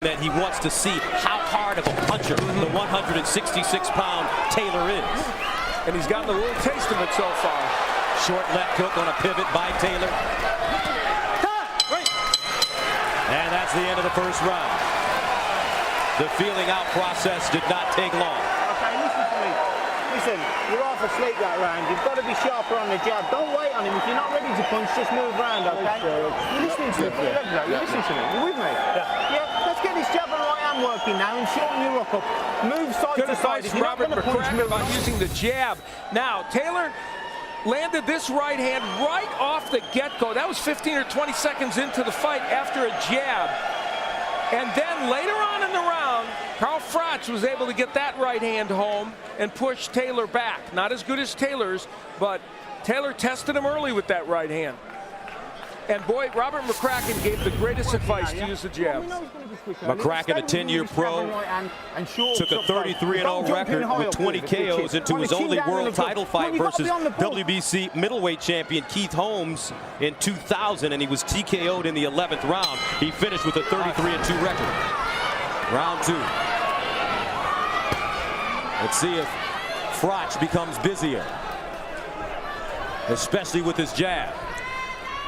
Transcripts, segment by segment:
that he wants to see how hard of a puncher the 166-pound Taylor is. And he's gotten a little taste of it so far. Short left hook on a pivot by Taylor. And that's the end of the first round. The feeling out process did not take long. Okay, listen to me. Listen, you're half asleep that round. You've got to be sharper on the jab. Don't wait on him. If you're not ready to punch, just move round, okay? You're listening to me. You're listening to me. You're with me? Yeah. Let's get this jab and right hand working now and shorten your rock up. Move side Good to side. advice, Robert McCracken, about using the jab. Now, Taylor landed this right hand right off the get-go. That was 15 or 20 seconds into the fight after a jab. And then later on in the round, Carl Froch was able to get that right hand home and push Taylor back. Not as good as Taylor's, but Taylor tested him early with that right hand. And boy, Robert McCracken gave the greatest advice to use the jab. McCracken, a 10-year pro, took a 33-0 record with 20 KOs into his only world title fight versus WBC middleweight champion Keith Holmes in 2000, and he was TKO'd in the 11th round. He finished with a 33-2 record. Round 2. Let's see if Froch becomes busier, especially with his jab.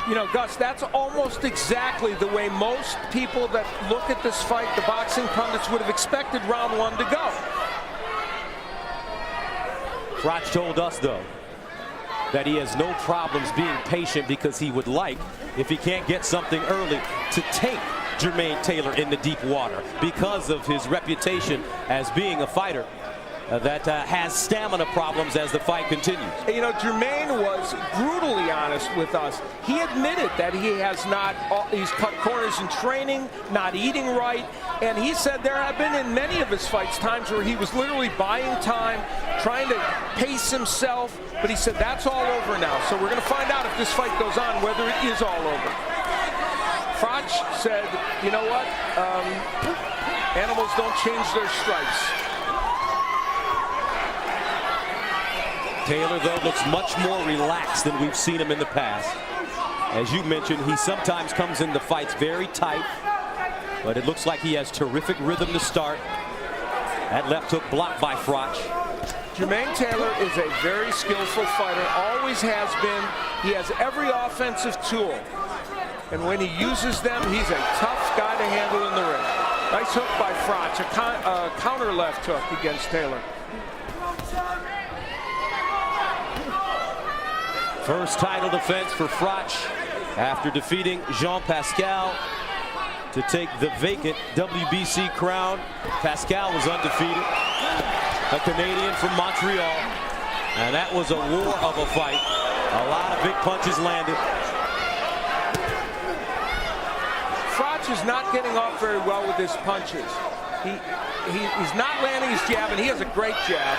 You know, Gus, that's almost exactly the way most people that look at this fight, the boxing pundits, would have expected round 1 to go. Froch told us, though, that he has no problems being patient because he would like, if he can't get something early, to take Jermaine Taylor in the deep water because of his reputation as being a fighter that has stamina problems as the fight continues. You know, Jermaine was brutally honest with us. He admitted that he has not, he's cut corners in training, not eating right, and he said there have been in many of his fights times where he was literally buying time, trying to pace himself, but he said that's all over now. So we're going to find out if this fight goes on, whether it is all over. Froch said, you know what, animals don't change their stripes. Taylor, though, looks much more relaxed than we've seen him in the past. As you mentioned, he sometimes comes into fights very tight, but it looks like he has terrific rhythm to start. That left hook blocked by Froch. Jermaine Taylor is a very skillful fighter, always has been. He has every offensive tool, and when he uses them, he's a tough guy to handle in the ring. Nice hook by Froch, a counter left hook against Taylor. First title defense for Froch after defeating Jean Pascal to take the vacant WBC crown. Pascal was undefeated, a Canadian from Montreal, and that was a war of a fight. A lot of big punches landed. Froch is not getting off very well with his punches. He's not landing his jab, and he has a great jab.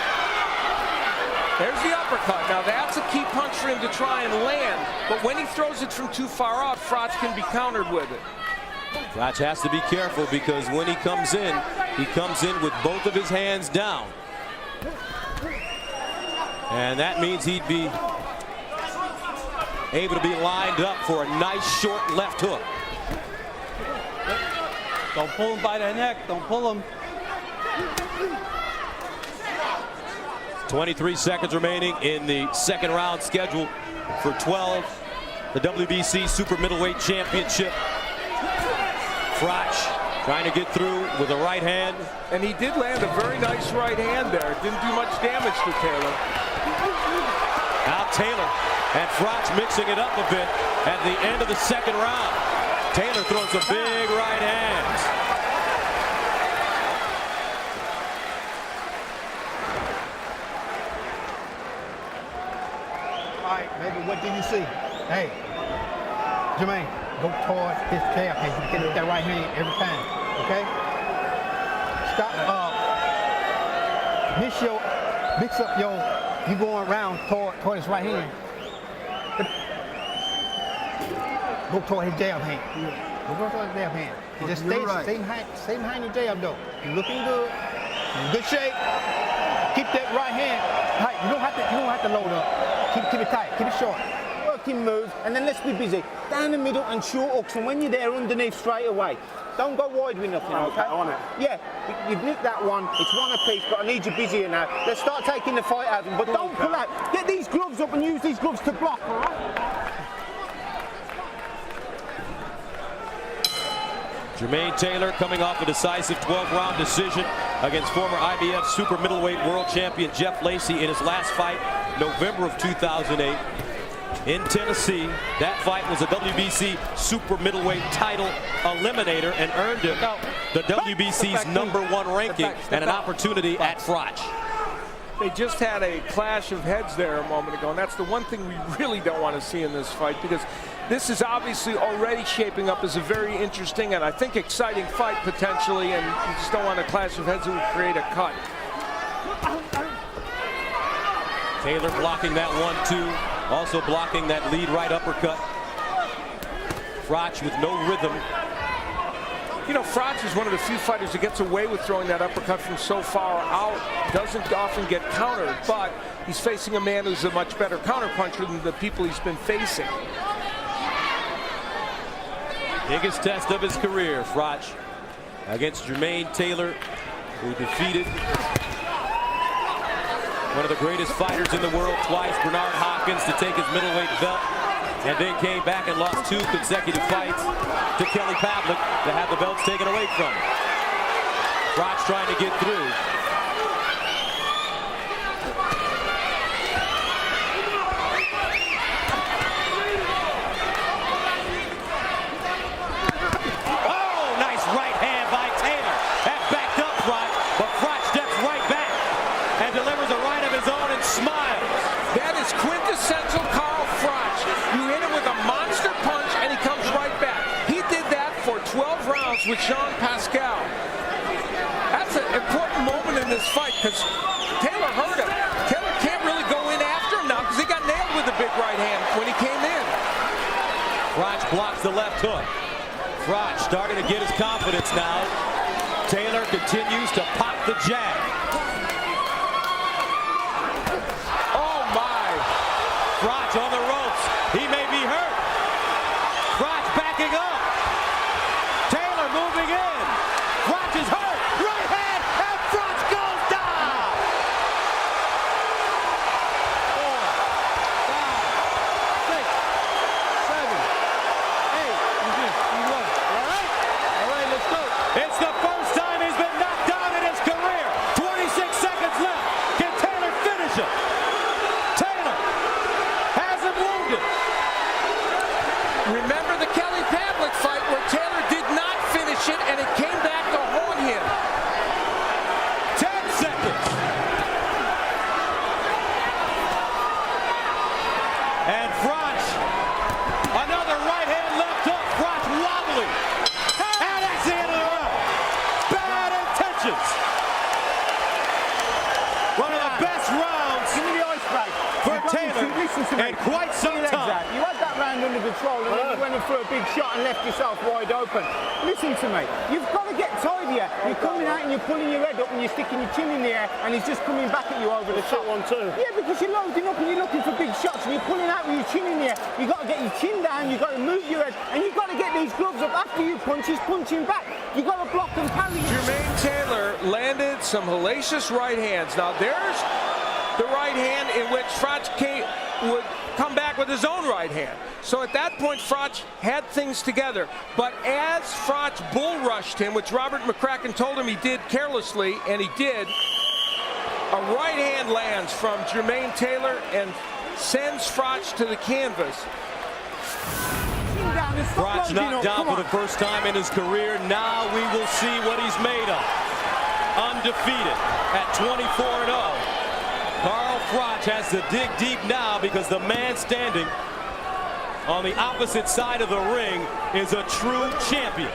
There's the uppercut. Now that's a key punch for him to try and land, but when he throws it from too far out, Froch can be countered with it. Froch has to be careful because when he comes in with both of his hands down. And that means he'd be able to be lined up for a nice short left hook. Don't pull him by the neck. Don't pull him. 23 seconds remaining in the second round scheduled for 12. The WBC Super Middleweight Championship. Froch trying to get through with a right hand. And he did land a very nice right hand there. Didn't do much damage to Taylor. Now Taylor and Froch mixing it up a bit at the end of the second round. Taylor throws some big right hands. All right, baby, what did you see? Hey, Jermaine, go toward his jab. Hey, hit with that right hand every time, okay? Stop, mix up you going around toward his right hand. Go toward his jab hand. Go toward his jab hand. Just stay behind your jab though. You're looking good. You're in good shape. Keep that right hand tight. You don't have to load up. Keep it tight. Keep it short. working move, and then let's be busy. Down the middle and short hooks, and when you're there, underneath straight away. Don't go wide with nothing, okay? On it. Yeah, you've nicked that one. It's one apiece, but I need you busier now. Let's start taking the fight out of them, but don't pull out. Get these gloves up and use these gloves to block, all right? Jermaine Taylor coming off a decisive 12-round decision against former IBF super middleweight world champion Jeff Lacey in his last fight, November of 2008 in Tennessee. That fight was a WBC super middleweight title eliminator and earned him the WBC's #1 ranking and an opportunity at Froch. They just had a clash of heads there a moment ago, and that's the one thing we really don't want to see in this fight, because this is obviously already shaping up as a very interesting and I think exciting fight potentially, and you just don't want a clash of heads that would create a cut. Taylor blocking that 1-2, also blocking that lead right uppercut. Froch with no rhythm. You know, Froch is one of the few fighters that gets away with throwing that uppercut from so far out. Doesn't often get countered, but he's facing a man who's a much better counterpuncher than the people he's been facing. Biggest test of his career, Froch against Jermaine Taylor, who defeated one of the greatest fighters in the world twice, Bernard Hopkins, to take his middleweight belt, and then came back and lost 2 consecutive fights to Kelly Pavlik to have the belts taken away from him. Froch trying to get through. Oh, nice right hand by Taylor. That backed up Froch, but Froch steps right back and delivers a right of his own and smiles. That is quintessential Carl Froch. You hit him with a monster punch and he comes right back. He did that for 12 rounds with Jean Pascal. That's an important moment in this fight because Taylor hurt him. Taylor can't really go in after him now because he got nailed with a big right hand when he came in. Froch blocks the left hook. Froch starting to get his confidence now. Taylor continues to pop the jab. Froch on the ropes. He may be hurt. Froch backing up. Taylor moving in. Froch is hurt. Right hand, and Froch goes down. 4, 5, 6, 7, 8. You won. All right? All right, let's go. It's the first time he's been knocked down in his career. 26 seconds left. Can Taylor finish him? Remember the Kelly Pavlik fight where Taylor did not finish it and it came back to haunt him. 10 seconds. And Froch, another right hand left hook. Froch wobbling. And that's the end of the round. Bad intentions. One of the best rounds Give me the ice pack. for Taylor in quite some time. You had that round under control and then you went in for a big shot and left yourself wide open. Listen to me. You've got to get tidier. You're coming out and you're pulling your head up and you're sticking your chin in the air and he's just coming back at you over the top. One too. Yeah, because you're loading up and you're looking for big shots and you're pulling out with your chin in the air. You've got to get your chin down, you've got to move your head, and you've got to get these gloves up after you punch. He's punching back. You've got to block and parry. Jermaine Taylor landed some hellacious right hands. Now there's the right hand in which Froch would come back with his own right hand. So at that point, Froch had things together. But as Froch bull rushed him, which Robert McCracken told him he did carelessly, and he did, a right hand lands from Jermaine Taylor and sends Froch to the canvas. Froch knocked down for the first time in his career. Now we will see what he's made of. Undefeated at 24-0. Carl Froch has to dig deep now because the man standing on the opposite side of the ring is a true champion.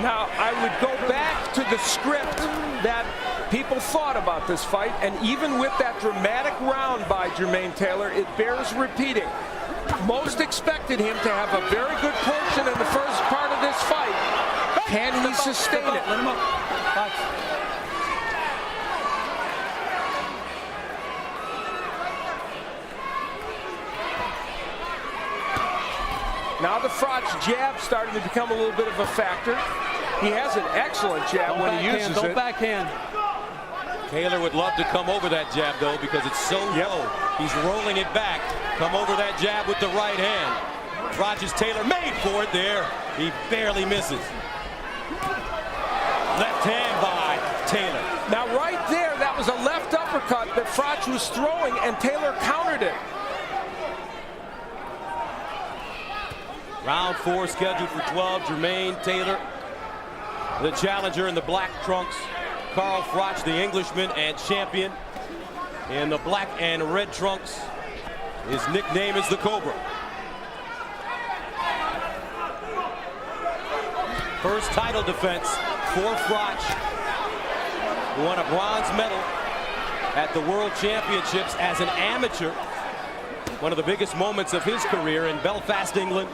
Now, I would go back to the script that people thought about this fight, and even with that dramatic round by Jermaine Taylor, it bears repeating. Most expected him to have a very good portion in the first part of this fight. Can he sustain it? Let him up. jab starting to become a little bit of a factor. He has an excellent jab when he uses it. Don't backhand. Taylor would love to come over that jab, though, because it's so low. He's rolling it back. Come over that jab with the right hand. Rogers Taylor made for it there. He barely misses. Left hand by Taylor. Now, right there, that was a left uppercut that Froch was throwing, and Taylor countered it. Round 4 scheduled for 12. Jermaine Taylor, the challenger in the black trunks. Carl Froch, the Englishman and champion, in the black and red trunks. His nickname is the Cobra. First title defense for Froch, who won a bronze medal at the World Championships as an amateur. One of the biggest moments of his career in Belfast, England.